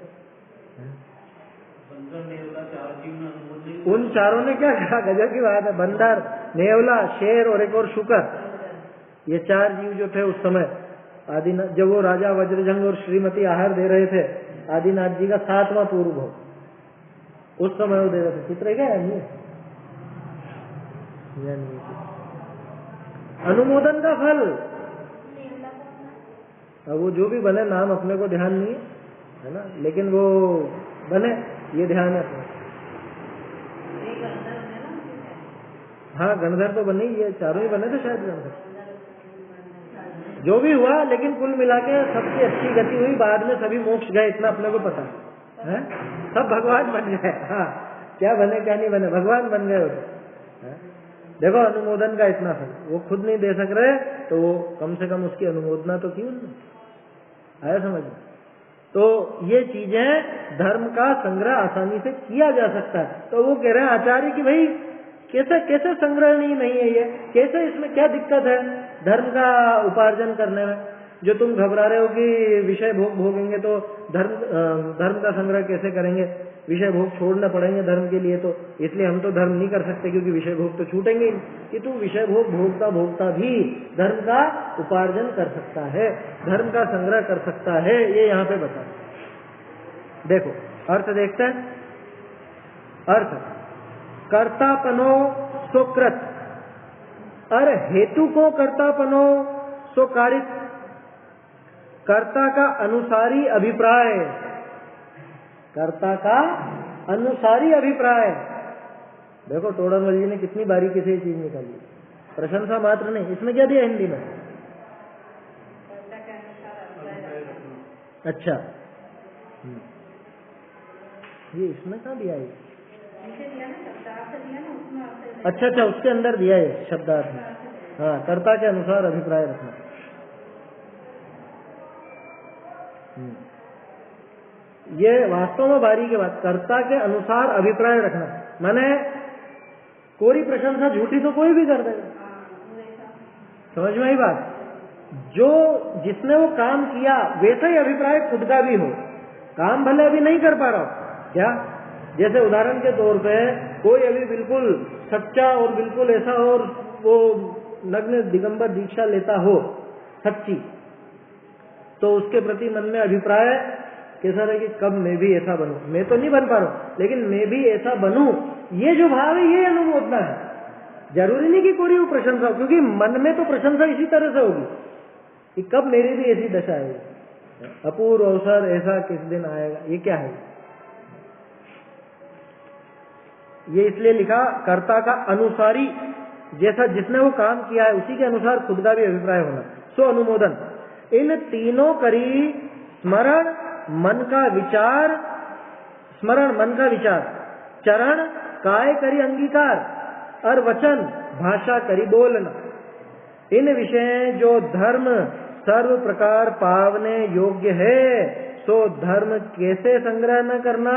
उन चारों ने क्या कहा, गजब की बात है, बंदर, नेवला, शेर और एक और शुकर, ये चार जीव जो थे उस समय आदिनाथ, जब वो राजा वज्रजंग और श्रीमती आहार दे रहे थे, आदिनाथ जी का 7वां पूर्व हो, उस समय वो दे रहे थे। चित्र क्या है, अनुमोदन का फल। अब वो जो भी बने, नाम अपने को ध्यान नहीं है ना, लेकिन वो बने, ये ध्यान है अपने। हाँ गणधर तो बने, ये चारों ही बने थे शायद गणधर, जो भी हुआ, लेकिन कुल मिला के सबकी अच्छी गति हुई, बाद में सभी मोक्ष गए, इतना अपने को पता है, सब भगवान बन गए। हाँ क्या बने क्या नहीं बने, भगवान बन गए होते। देखो अनुमोदन का इतना फल, वो खुद नहीं दे सक रहे तो वो कम से कम उसकी अनुमोदना तो की उन्होंने। आया समझ में। तो ये चीजें धर्म का संग्रह आसानी से किया जा सकता है। तो वो कह रहे हैं आचार्य कि भाई कैसे कैसे संग्रहणीय नहीं है ये, कैसे, इसमें क्या दिक्कत है धर्म का उपार्जन करने में, जो तुम घबरा रहे हो कि विषय भोग भोगेंगे तो धर्म का संग्रह कैसे करेंगे, विषय भोग छोड़ने पड़ेंगे धर्म के लिए, तो इसलिए हम तो धर्म नहीं कर सकते क्योंकि विषय भोग तो छूटेंगे ही। कि तू विषय भोग भोगता भोगता भी धर्म का उपार्जन कर सकता है, धर्म का संग्रह कर सकता है, ये यहाँ पे बता। देखो अर्थ देखते हैं। अर्थ कर्तापनो सुकृत, अरे हेतु को कर्तापनो सुकारित, कर्ता का अनुसारी अभिप्राय, कर्ता का अनुसारी अभिप्राय। देखो टोडरमल जी ने कितनी बारीकी से ये चीज निकाली, प्रशंसा मात्र नहीं। इसमें क्या दिया हिंदी में, अच्छा ये इसमें कहाँ दिया है, अच्छा अच्छा उसके अंदर दिया है शब्दार्थ में। हाँ कर्ता के अनुसार अभिप्राय रखना। ये वास्तव में बारी की बात, कर्ता के अनुसार अभिप्राय रखना, माने कोरी प्रशंसा झूठी तो कोई भी कर देगा, समझ में आई बात। जो जिसने वो काम किया वैसा ही अभिप्राय खुद का भी हो, काम भले अभी नहीं कर पा रहा हो क्या, जैसे उदाहरण के तौर पे कोई अभी बिल्कुल सच्चा और बिल्कुल ऐसा और वो नग्न दिगंबर दीक्षा लेता हो सच्ची, तो उसके प्रति मन में अभिप्राय कैसा रहे कि कब मैं भी ऐसा बनूं, मैं तो नहीं बन पा रहा हूं लेकिन मैं भी ऐसा बनूं, ये जो भाव है ये अनुमोदना है। जरूरी नहीं कि कोई वो प्रशंसा हो, क्योंकि मन में तो प्रशंसा इसी तरह से होगी कि कब मेरी भी ऐसी दशा आएगी, अपूर्व अवसर ऐसा किस दिन आएगा, ये क्या है। ये इसलिए लिखा कर्ता का अनुसारी, जैसा जिसने वो काम किया है उसी के अनुसार खुद का भी अभिप्राय होना। सो अनुमोदन इन तीनों करी स्मरण मन का विचार, स्मरण मन का विचार, चरण काय करी अंगीकार और वचन भाषा करी बोलना। इन विषय जो धर्म सर्व प्रकार पावने योग्य है, सो धर्म कैसे संग्रह न करना।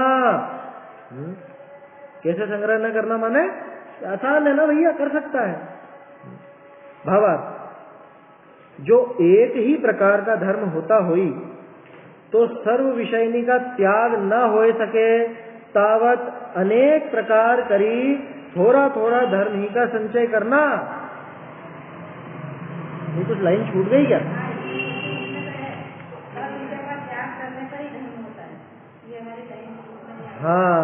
कैसे संग्रह न करना माने आसान है ना भैया, कर सकता है। भावार्थ, जो एक ही प्रकार का धर्म होता हुई तो सर्व विषयनी का त्याग न हो सके, तावत अनेक प्रकार करी थोड़ा थोड़ा धर्म ही का संचय करना। ये कुछ लाइन छूट गई क्या? हाँ,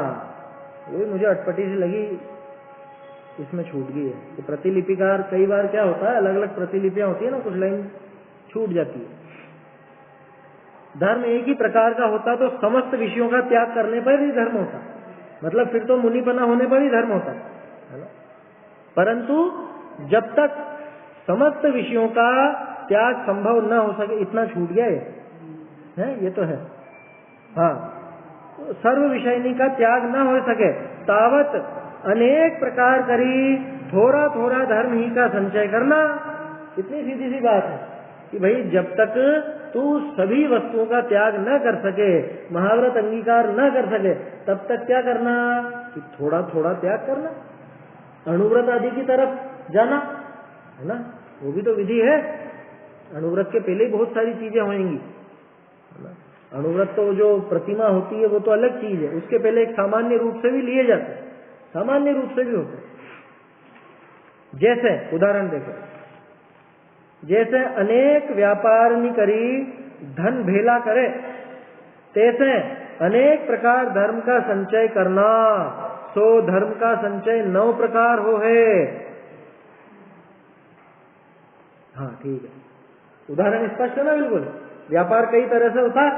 वही मुझे अटपटी सी लगी, इसमें छूट गई है। तो प्रतिलिपिकार कई बार क्या होता है, अलग अलग प्रतिलिपियां होती है ना, कुछ लाइन छूट जाती है। धर्म एक ही प्रकार का होता तो समस्त विषयों का त्याग करने पर ही धर्म होता, मतलब फिर तो मुनिपना होने पर ही धर्म होता है ना। परंतु जब तक समस्त विषयों का त्याग संभव न हो सके, इतना छूट गया है, ये तो है। हाँ, सर्व विषयनी का त्याग न हो सके, तावत अनेक प्रकार करी थोड़ा थोड़ा धर्म ही का संचय करना। कितनी सीधी सी बात है कि भाई जब तक तू सभी वस्तुओं का त्याग न कर सके, महाव्रत अंगीकार न कर सके, तब तक क्या करना कि थोड़ा थोड़ा त्याग करना, अणुव्रत आदि की तरफ जाना, है ना। वो भी तो विधि है। अणुव्रत के पहले ही बहुत सारी चीजें होंगी, है ना। अणुव्रत तो जो प्रतिमा होती है वो तो अलग चीज है, उसके पहले एक सामान्य रूप से भी लिए जाते हैं, सामान्य रूप से भी होते हैं। जैसे उदाहरण देखो, जैसे अनेक व्यापार नि करी धन भेला करे, तैसे अनेक प्रकार धर्म का संचय करना, सो धर्म का संचय 9 प्रकार हो है। हाँ ठीक है, उदाहरण स्पष्ट है ना बिल्कुल। व्यापार कई तरह से होता है,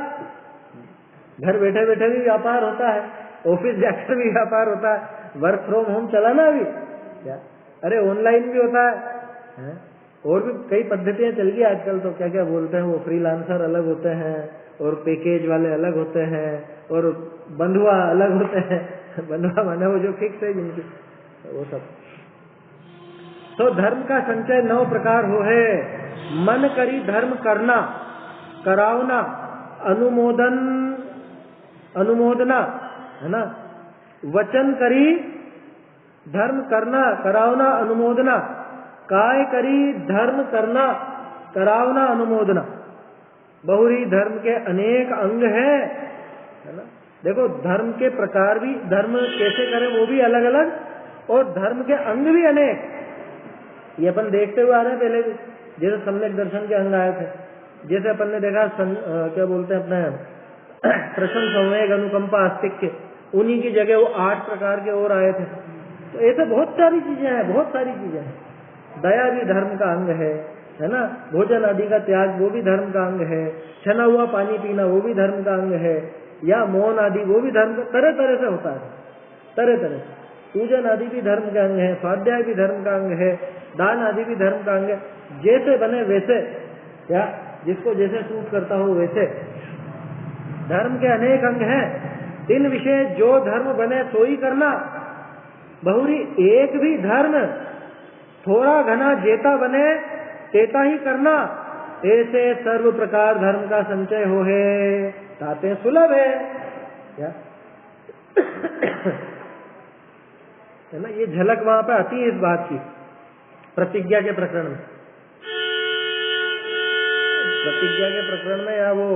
घर बैठे बैठे भी व्यापार होता है, ऑफिस जाकर भी व्यापार होता है, वर्क फ्रॉम होम चला ना अभी क्या, अरे ऑनलाइन भी होता है, और भी कई पद्धतियां चल गई आजकल। तो क्या क्या बोलते हैं वो, फ्रीलांसर अलग होते हैं और पैकेज वाले अलग होते हैं और बंधुआ अलग होते हैं। बंधुआ माने वो जो फिक्स है जिनकी, वो सब। तो धर्म का संचय 9 प्रकार हो है। मन करी धर्म करना, करावना, अनुमोदन, अनुमोदना, है ना। वचन करी धर्म करना, करावना, अनुमोदना। काय करी धर्म करना, करावना, अनुमोदना। बहुरी धर्म के अनेक अंग है ना। देखो धर्म के प्रकार भी, धर्म कैसे करें वो भी अलग अलग, और धर्म के अंग भी अनेक। ये अपन देखते हुए आ रहे हैं पहले भी, जैसे सम्यक दर्शन के अंग आए थे, जैसे अपन ने देखा क्या बोलते हैं अपने प्रश्न, संवेग, अनुकंपा, आस्तिक्य, उन्हीं की जगह वो 8 प्रकार के और आए थे। तो ऐसे बहुत सारी चीजें हैं, बहुत सारी चीजें हैं। दया भी धर्म का अंग है ना। भोजन आदि का त्याग वो भी धर्म का अंग है। छना हुआ पानी पीना वो भी धर्म का अंग है, या मौन आदि वो भी धर्म का, तरह तरह से होता है, तरह तरह से। पूजन आदि भी धर्म का अंग है, स्वाध्याय भी धर्म का अंग है, दान आदि भी धर्म का अंग है। जैसे बने वैसे, या जिसको जैसे सूट करता हो वैसे। धर्म के अनेक अंग हैं, इन विषय जो धर्म बने तो ही करना। बहुरी एक भी धर्म थोड़ा घना जेता बने तेता ही करना, ऐसे सर्व प्रकार धर्म का संचय हो है। ताते सुलभ है, क्या है ना, ये झलक वहां पे आती है इस बात की प्रतिज्ञा के प्रकरण में। प्रतिज्ञा के प्रकरण में, या वो,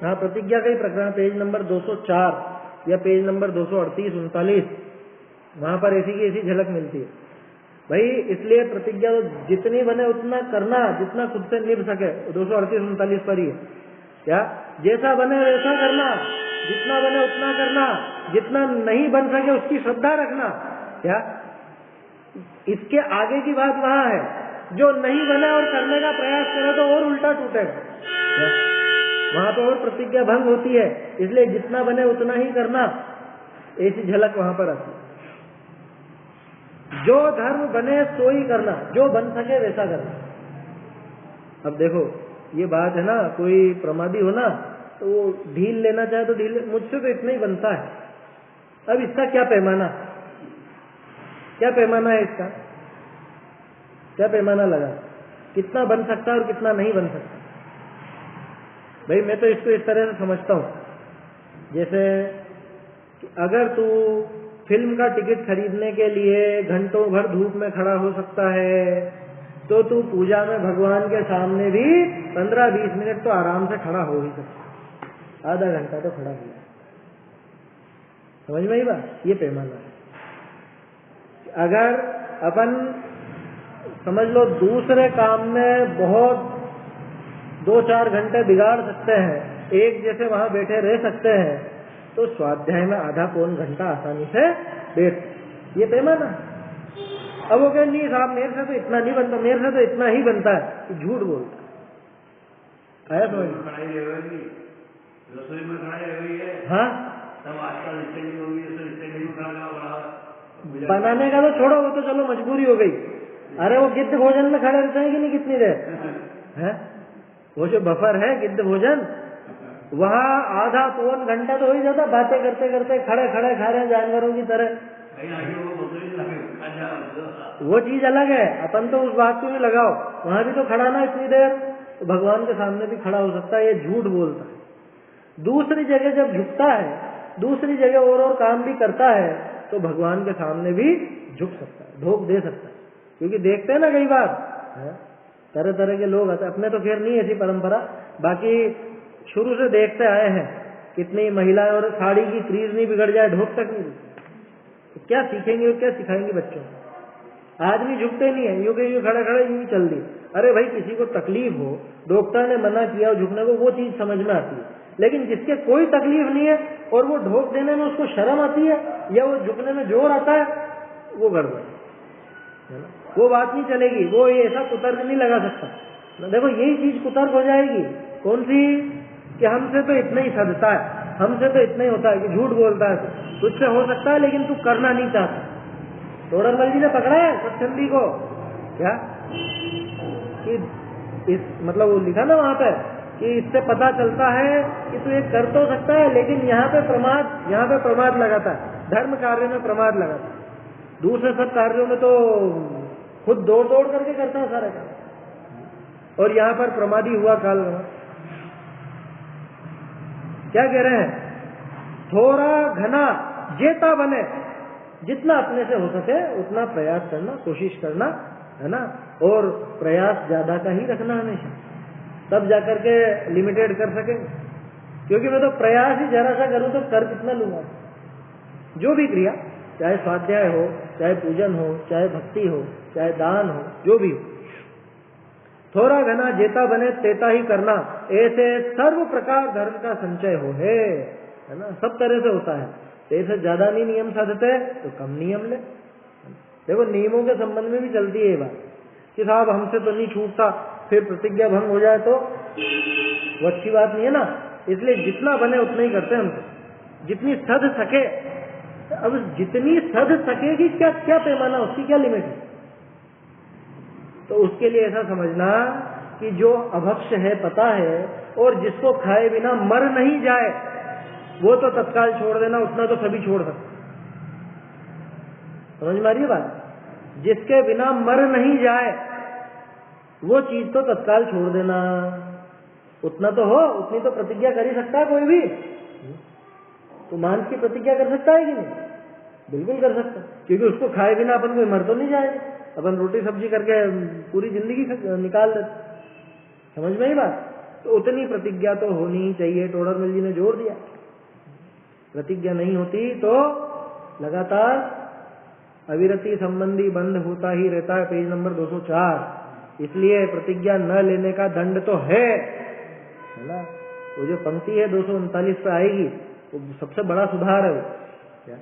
हाँ, प्रतिज्ञा का ही प्रकरण, पेज नंबर 204 या पेज नंबर 238 39, वहां पर ऐसी की ऐसी झलक मिलती है भाई। इसलिए प्रतिज्ञा तो जितनी बने उतना करना, जितना खुद से निभ सके। 238 39 पर ही है क्या, जैसा बने वैसा करना, जितना बने उतना करना, जितना नहीं बन सके उसकी श्रद्धा रखना। क्या, इसके आगे की बात वहां है, जो नहीं बने और करने का प्रयास करे तो और उल्टा टूटेगा, वहां तो और प्रतिज्ञा भंग होती है। इसलिए जितना बने उतना ही करना, ऐसी झलक वहां पर आती है। जो धर्म बने सो ही करना, जो बन सके वैसा करना। अब देखो ये बात है ना, कोई प्रमादी हो ना तो वो ढील लेना चाहे तो ढील, मुझसे तो इतना ही बनता है। अब इसका क्या पैमाना, क्या पैमाना है इसका, क्या पैमाना लगा, कितना बन सकता है और कितना नहीं बन सकता। भाई मैं तो इसको इस तरह से समझता हूं, जैसे कि अगर तू फिल्म का टिकट खरीदने के लिए घंटों भर धूप में खड़ा हो सकता है, तो तू पूजा में भगवान के सामने भी 15-20 मिनट तो आराम से खड़ा हो ही सकता, आधा घंटा तो खड़ा हो। समझ में आई बात, ये पैमाना है। अगर अपन समझ लो दूसरे काम में बहुत 2-4 घंटे बिगाड़ सकते हैं, एक जैसे वहां बैठे रह सकते हैं, तो स्वाध्याय में आधा पौन घंटा आसानी से बैठ, ये पैमाना। अब वो कहें नहीं साहब मेरे से तो इतना नहीं बनता, मेरे से तो इतना ही बनता है, झूठ बोलता है। आया समझ, रसोई में खड़ाई हुई है, हाँ, तब आजकल स्टैंडिंग हो गई, स्टैंडिंग बनाने का तो छोड़ो, वो तो चलो मजबूरी हो गई। अरे वो गिद्ध भोजन में खड़े रहते हैं कि नहीं कितनी देर है, वो जो बफर है गिद्ध भोजन, वहाँ आधा पौन घंटा तो हो ही जाता, बातें करते करते खड़े खड़े खा रहे हैं जानवरों की तरह। वो चीज अलग है, अपन तो उस बात को भी लगाओ, वहां भी तो खड़ा ना इतनी देर, तो भगवान के सामने भी खड़ा हो सकता है, ये झूठ बोलता है। दूसरी जगह जब झुकता है, दूसरी जगह और काम भी करता है, तो भगवान के सामने भी झुक सकता है, ढोक दे सकता है। क्योंकि देखते हैं ना कई बार तरह तरह के लोग आते, अपने तो खैर नहीं ऐसी परंपरा, बाकी शुरू से देखते आए हैं, कितनी महिलाएं और साड़ी की क्रीज नहीं बिगड़ जाए, ढोक तक नहीं, तो क्या सीखेंगे और क्या सिखाएंगे बच्चों को। आदमी झुकते नहीं है, यूं के यूं खड़े खड़े यूं चल दी। अरे भाई किसी को तकलीफ हो, डॉक्टर ने मना किया हो झुकने को, वो चीज समझ में आती है, लेकिन जिसके कोई तकलीफ नहीं है और वो ढोक देने में उसको शर्म आती है या वो झुकने में जोर आता है, वो गड़बड़ है ना, वो बात नहीं चलेगी, वो ये ऐसा कुतर्क नहीं लगा सकता। देखो यही चीज कुतर्क हो जाएगी, कौन सी, कि हमसे तो इतना ही सदता है, हमसे तो इतना ही होता है, कि झूठ बोलता है, तुझसे हो सकता है लेकिन तू करना नहीं चाहता। तोड़रमल जी ने पकड़ा है सत्संगी को, क्या कि इस मतलब वो लिखा ना वहां पे कि इससे पता चलता है कि तू ये कर तो सकता है, लेकिन यहाँ पे प्रमाद लगाता है, धर्म कार्य में प्रमाद लगाता है, दूसरे सब कार्यों में तो खुद दौड़ दौड़ करके करता है सारे काम, और यहाँ पर प्रमादी हुआ काल। क्या कह रहे हैं, थोड़ा घना जेता बने, जितना अपने से हो सके उतना प्रयास करना, कोशिश करना, है ना, और प्रयास ज्यादा का ही रखना हमेशा, तब जाकर के लिमिटेड कर सकेंगे। क्योंकि मैं तो प्रयास ही जरा सा करूं तो कर कितना लूंगा। जो भी क्रिया, चाहे स्वाध्याय हो, चाहे पूजन हो, चाहे भक्ति हो, चाहे दान हो, जो भी हो, थोड़ा घना जेता बने तेता ही करना, ऐसे सर्व प्रकार धर्म का संचय हो है ना, सब तरह से होता है। ऐसे ज्यादा नहीं नियम साधते तो कम नियम ले। देखो नियमों के संबंध में भी चलती है ये बात कि साहब हमसे तो नहीं छूटता, फिर प्रतिज्ञा भंग हो जाए तो वो अच्छी बात नहीं है ना। इसलिए जितना बने उतना ही करते हैं हमसे, जितनी सध सके। अब जितनी सध सकेगी क्या क्या पैमाना, उसकी क्या लिमिट है। तो उसके लिए ऐसा समझना कि जो अभक्ष है पता है और जिसको खाए बिना मर नहीं जाए वो तो तत्काल छोड़ देना, उतना तो सभी छोड़ सकते। समझ में आ रही है बात, जिसके बिना मर नहीं जाए वो चीज तो तत्काल छोड़ देना, उतना तो हो, उतनी तो प्रतिज्ञा कर ही सकता है कोई भी। तो मांस की प्रतिज्ञा कर सकता है कि नहीं? बिल्कुल कर सकता, क्योंकि उसको खाए बिना अपन कोई मर तो नहीं जाएगा। अपन रोटी सब्जी करके पूरी जिंदगी निकाल देते, समझ में ही बात। तो उतनी प्रतिज्ञा तो होनी ही चाहिए। टोडरमल जी ने जोर दिया, प्रतिज्ञा नहीं होती तो लगातार अविरति संबंधी बंध होता ही रहता है। Page number 204। इसलिए प्रतिज्ञा न लेने का दंड तो है ना। वो जो पंक्ति है 239 पे आएगी, वो सबसे बड़ा सुधार है। वो क्या,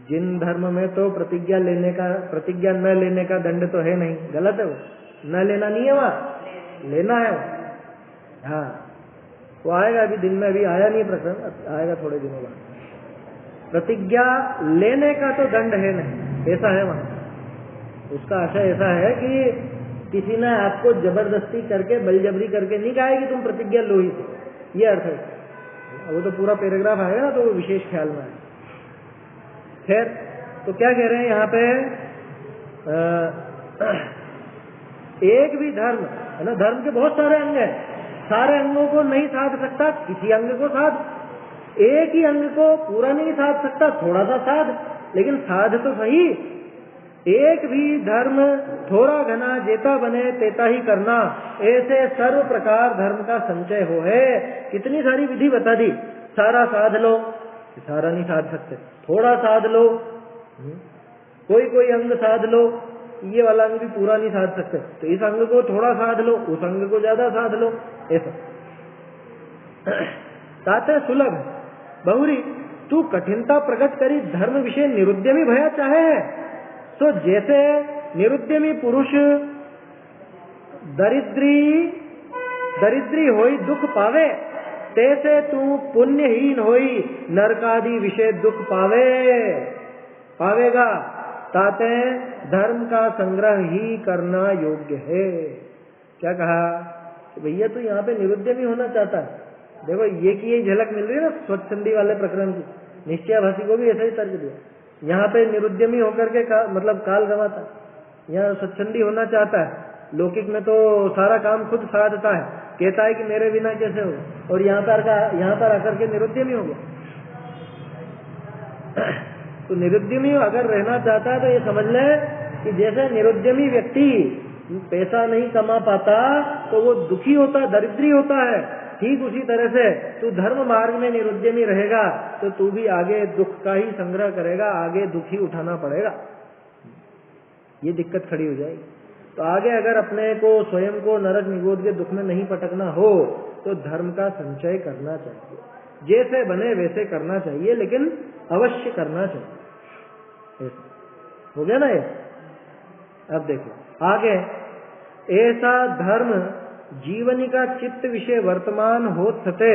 जिन धर्म में तो प्रतिज्ञा न लेने का दंड तो है नहीं, गलत है वो। न लेना नहीं है, वहां लेना है। हाँ, वो आएगा अभी दिन में, अभी आया नहीं प्रकरण, आएगा थोड़े दिनों बाद। प्रतिज्ञा लेने का तो दंड है नहीं, ऐसा है वहां। उसका आशय ऐसा है कि किसी ने आपको जबरदस्ती करके, बलजबरी करके नहीं कहा है कि तुम प्रतिज्ञा लो ही, ये अर्थ है। वो तो पूरा पैराग्राफ आएगा ना, तो वो विशेष ख्याल में आएगा। खैर, तो क्या कह रहे हैं यहाँ पे, एक भी धर्म है ना, धर्म के बहुत सारे अंग हैं, सारे अंगों को नहीं साध सकता, किसी अंग को साध। एक ही अंग को पूरा नहीं साध सकता, थोड़ा सा साध, लेकिन साध तो सही। एक भी धर्म थोड़ा घना जेता बने तेता ही करना, ऐसे सर्व प्रकार धर्म का संचय हो है। कितनी सारी विधि बता दी। सारा साध लो, सारा नहीं साध सकते, थोड़ा साध लो, कोई अंग साध लो, ये वाला अंग भी पूरा नहीं साध सकते, तो इस अंग को थोड़ा साध लो, उस अंग को ज्यादा साध लो, ऐसा। ताते सुलभ बहुरी तू कठिनता प्रकट करी धर्म विषय निरुद्यमी भया चाहे है। तो जैसे निरुद्यमी पुरुष दरिद्री होई दुख पावे, तैसे तू पुण्यहीन होई नरकादि विषय दुख पावेगा। ताते धर्म का संग्रह ही करना योग्य है। क्या कहा कि भैया तू यहाँ पे निरुद्यमी होना चाहता है। देखो ये की ये झलक मिल रही है ना स्वच्छंदी वाले प्रकरण की। निश्चयाभासी को भी ऐसा ही तर्क दिया। यहाँ पे निरुद्यमी होकर के मतलब काल गंवाता, यहाँ स्वच्छंदी होना चाहता है। लौकिक में तो सारा काम खुद साधता है, कहता है कि मेरे बिना कैसे हो, और यहाँ पर आकर के निरुद्यमी हो गया। तो निरुद्यमी अगर रहना चाहता है तो ये समझ ले कि जैसे निरुद्यमी व्यक्ति पैसा नहीं कमा पाता तो वो दुखी होता, दरिद्री होता है, ठीक उसी तरह से तू धर्म मार्ग में निरुद्यमी रहेगा तो तू भी आगे दुख का ही संग्रह करेगा, आगे दुख ही उठाना पड़ेगा। ये दिक्कत खड़ी हो जाएगी। तो आगे अगर अपने को स्वयं को नरक निगोद के दुख में नहीं पटकना हो तो धर्म का संचय करना चाहिए। जैसे बने वैसे करना चाहिए, लेकिन अवश्य करना चाहिए। हो गया ना ये। अब देखो आगे, ऐसा धर्म जीवनी का चित्त विषय वर्तमान होत सते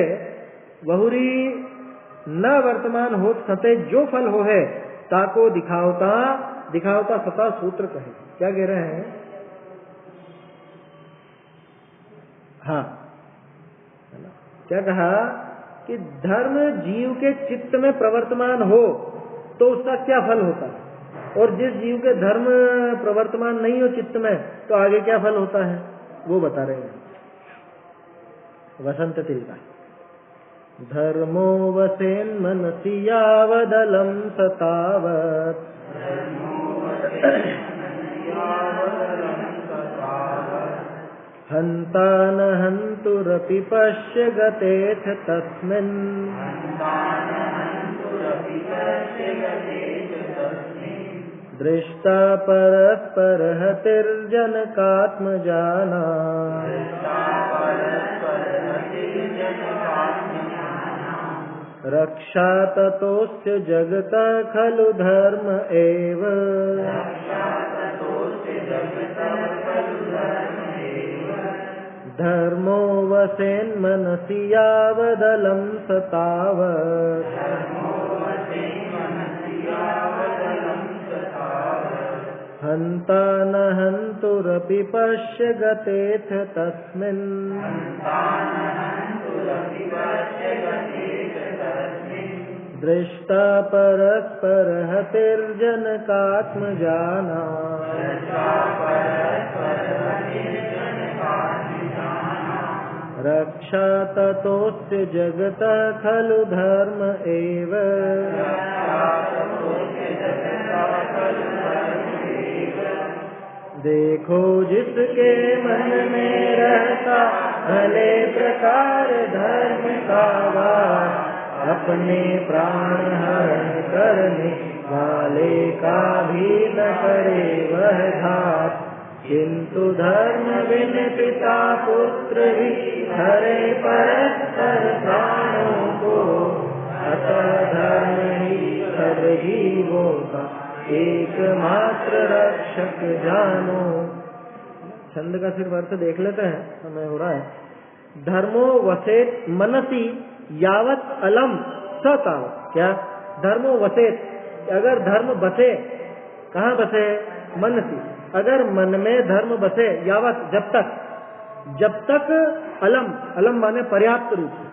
बहुरी न वर्तमान होत सते जो फल हो है ताको दिखावता सता सूत्र कहे। क्या कह रहे हैं? हाँ, क्या कहा कि धर्म जीव के चित्त में प्रवर्तमान हो तो उसका क्या फल होता है, और जिस जीव के धर्म प्रवर्तमान नहीं हो चित्त में तो आगे क्या फल होता है वो बता रहे हैं। वसंत तिलका धर्मो वसेन मनसि यावदलं सतावत् हन्ता न हन्तुरपि पश्य गतेथ तस्मिन् दृष्टा परस्पर हतिर्जनकात्मजाना रक्षा ततोस्य जगत खलु धर्म एव धर्मो वसेन मनसि यावदलं सतावत् हन्ता न हन्तुरपि पश्य गतेथ तस्मिन् दृष्टा परस्पर हतिर्जनकात्मजाना रक्षा ततोऽस्य जगतः खलु धर्म एव। देखो जिसके मन में रहता भले प्रकार धर्म का वास, अपने प्राण हरण करने वाले का भी न करे वह घात। किंतु धर्म बिन पिता पुत्र भी हरे परस्पर प्राणों को, अतः धर्म ही सब जीवों का एकमात्र रक्षक जानो। छंद का सिर्फ अर्थ देख लेते हैं, समय हो रहा है। धर्मो वसेत मनसी यावत अलम स तावत। क्या? धर्मो वसेत, अगर धर्म बसे, कहाँ बसे? मनसी, अगर मन में धर्म बसे, यावत जब तक अलम, अलम माने पर्याप्त रूप से,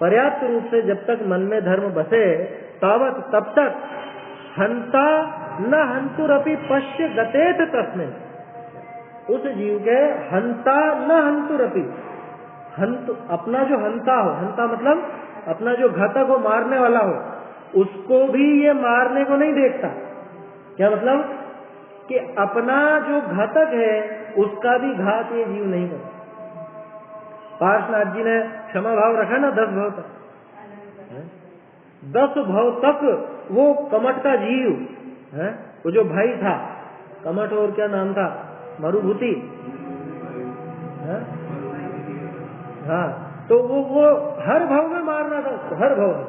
पर्याप्त रूप से जब तक मन में धर्म बसे, तावत तब तक हंता न हंतुरपि पश्य गतेत तस्मिन्, उस जीव के हंता न हंतुरपि, हंत अपना जो हंता हो, हंता मतलब अपना जो घातक हो, मारने वाला हो, उसको भी ये मारने को नहीं देखता। क्या मतलब? कि अपना जो घातक है उसका भी घात ये जीव नहीं करता। पार्श्वनाथ जी ने क्षमा भाव रखा ना 10 भाव तक, 10 भाव तक वो कमट का जीव है, वो जो भाई था कमट, और क्या नाम था, मरुभूति, हाँ, तो वो हर भाव में मारना था उसको, हर भाव में,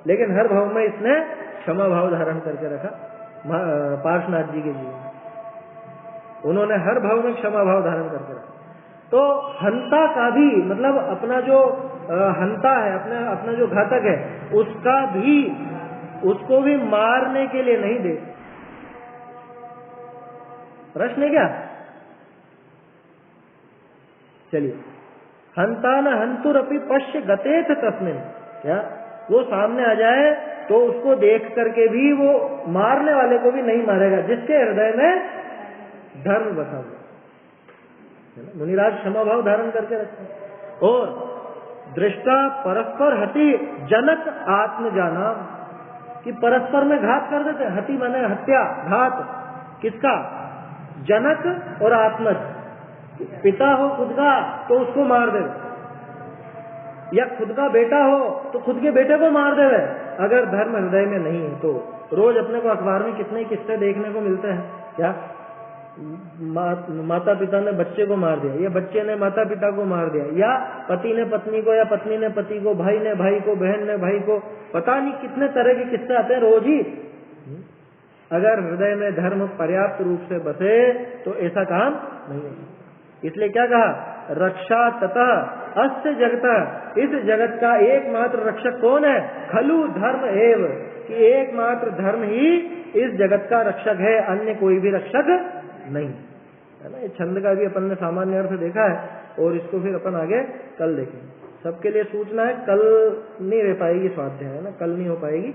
लेकिन हर भाव में इसने क्षमा भाव धारण करके रखा। पार्श्वनाथ जी के जीवन उन्होंने हर भाव में क्षमा भाव धारण करके रखा। तो हंता का भी मतलब अपना जो हंता है, अपना जो घातक है, उसका भी, उसको भी मारने के लिए नहीं दे। प्रश्न है क्या? चलिए, हंता न हंतुरपि पश्य गतेत तस्मिन्, क्या वो सामने आ जाए तो उसको देख करके भी वो मारने वाले को भी नहीं मारेगा, जिसके हृदय में धर्म बसा हुआ। मुनिराज क्षमा भाव धारण करके रखते हैं। और दृष्टा परस्पर हति जनक आत्म जाना, कि परस्पर में घात कर देते। हति माने हत्या, घात किसका? जनक और आत्मज। पिता हो खुद का तो उसको मार दे, या खुद का बेटा हो तो खुद के बेटे को मार दे, अगर धर्म हृदय में नहीं है तो। रोज अपने को अखबार में कितने किस्से देखने को मिलते हैं, क्या माता पिता ने बच्चे को मार दिया, या बच्चे ने माता पिता को मार दिया, या पति ने पत्नी को, या पत्नी ने पति को, भाई ने भाई को, बहन ने भाई को, पता नहीं कितने तरह के किस्से आते हैं रोज ही। अगर हृदय में धर्म पर्याप्त रूप से बसे तो ऐसा काम नहीं होगा। इसलिए क्या कहा? रक्षा ततः अस्य जगत, इस जगत का एकमात्र रक्षक कौन है? खलु धर्म एव, कि एकमात्र धर्म ही इस जगत का रक्षक है, अन्य कोई भी रक्षक नहीं है ना। ये छंद का भी अपन ने सामान्य अर्थ देखा है, और इसको फिर अपन आगे कल देखेंगे। सबके लिए सूचना है, कल नहीं रह पाएगी स्वाध्याय, है ना, कल नहीं हो पाएगी।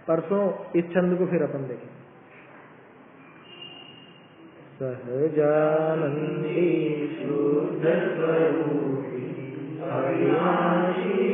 परसों इस छंद को फिर अपन देखेंगे। सहजानंदी शुद्ध स्वरूपी अविनाशी